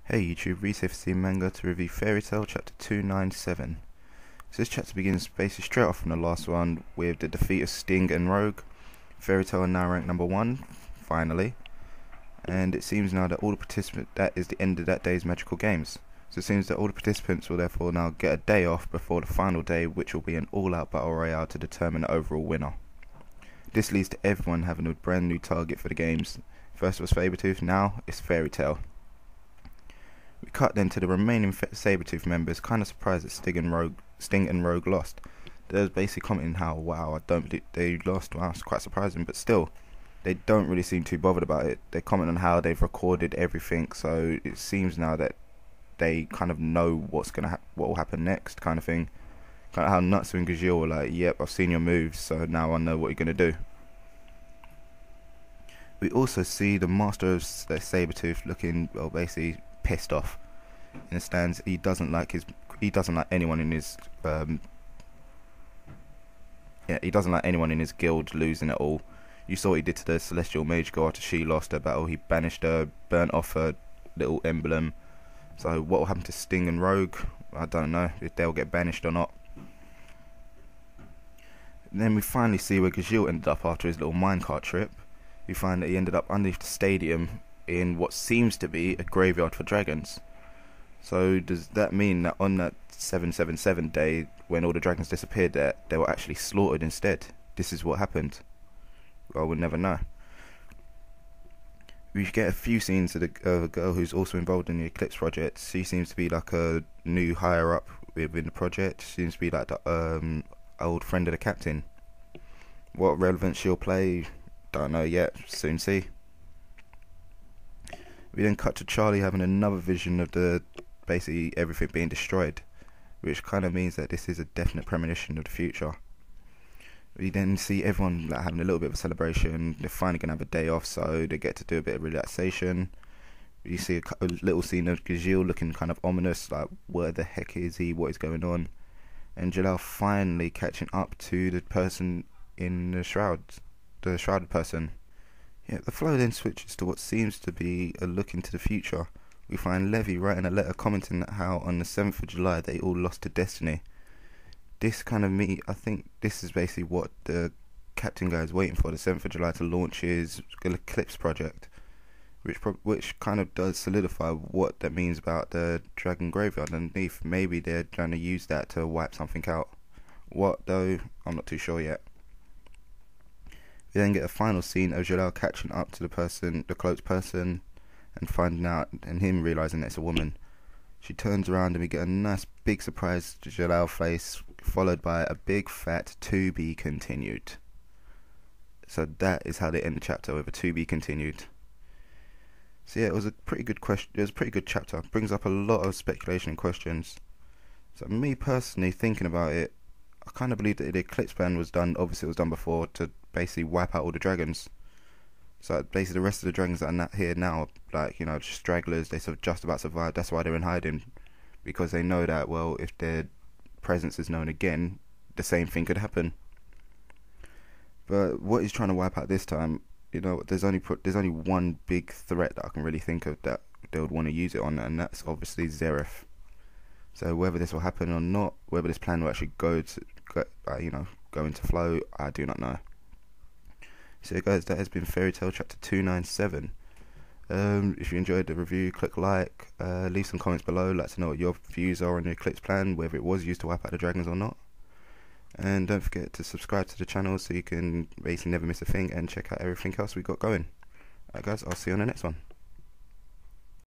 Hey YouTube, Reese Manga to review FairyTail chapter 297. So this chapter begins basically straight off from the last one with the defeat of Sting and Rogue. FairyTail are now ranked number 1, finally. And it seems now that all the participants, that is the end of that day's magical games. So it seems that all the participants will therefore now get a day off before the final day, which will be an all-out battle royale to determine the overall winner. This leads to everyone having a brand new target for the games. First was Sabretooth, now it's FairyTail. We cut then to the remaining Sabretooth members, kind of surprised that Sting and Rogue lost. They was basically commenting how, wow, I don't believe they lost. Wow, it's quite surprising, but still, they don't really seem too bothered about it. They comment on how they've recorded everything, so it seems now that they kind of know what will happen next, kind of thing. Kind of how Nuts and Gajil were like, yep, I've seen your moves, so now I know what you're gonna do. We also see the master of Sabretooth looking, well, basically pissed off in the stands. He doesn't like anyone in his he doesn't like anyone in his guild losing at all. You saw what he did to the Celestial Mage Girl after she lost her battle. He banished her, burnt off her little emblem. So what will happen to Sting and Rogue? I don't know if they'll get banished or not. And then we finally see where Gajil ended up after his little minecart trip. We find that he ended up underneath the stadium in what seems to be a graveyard for dragons. So does that mean that on that 777 day, when all the dragons disappeared there, they were actually slaughtered instead? This is what happened. Well, we'll never know. We get a few scenes of a girl who's also involved in the Eclipse project. She seems to be like a new higher up within the project. She seems to be like the old friend of the captain. What relevance she'll play, don't know yet, soon see. We then cut to Charlie having another vision of basically everything being destroyed, which kind of means that this is a definite premonition of the future. We then see everyone like having a little bit of a celebration. They're finally going to have a day off, so they get to do a bit of relaxation. You see a little scene of Gajil looking kind of ominous, like where the heck is he, what is going on? And Jalal finally catching up to the person in the shroud, the shrouded person. Yeah, the flow then switches to what seems to be a look into the future. We find Levy writing a letter commenting that how on the 7th of July they all lost to destiny. This kind of I think this is basically what the captain guy is waiting for, the 7th of July to launch his Eclipse project, which kind of does solidify what that means about the dragon graveyard underneath. Maybe they're trying to use that to wipe something out. What though, I'm not too sure yet. We then get a final scene of Jalal catching up to the cloaked person, and finding out, and him realizing that it's a woman. She turns around and we get a nice big surprise to Jalal face, followed by a big fat "to be continued." So that is how they end the chapter, with a "to be continued." So yeah, it was a pretty good question. It was a pretty good chapter. It brings up a lot of speculation and questions. So me personally, thinking about it, I kind of believe that the Eclipse ban was done. Obviously, it was done before to basically wipe out all the dragons. So basically, the rest of the dragons that are here now, like, you know, just stragglers, they sort of just about survived. That's why they're in hiding, because they know that, well, if their presence is known again, the same thing could happen. But what he's trying to wipe out this time, you know, there's only one big threat that I can really think of that they would want to use it on, and that's obviously Zereth. So whether this will happen or not, whether this plan will actually go into flow, I do not know. So guys, that has been FairyTail chapter 297. If you enjoyed the review, click like, leave some comments below, let us know what your views are on the Eclipse plan, whether it was used to wipe out the dragons or not. And don't forget to subscribe to the channel so you can basically never miss a thing, and check out everything else we got going. Alright guys, I'll see you on the next one.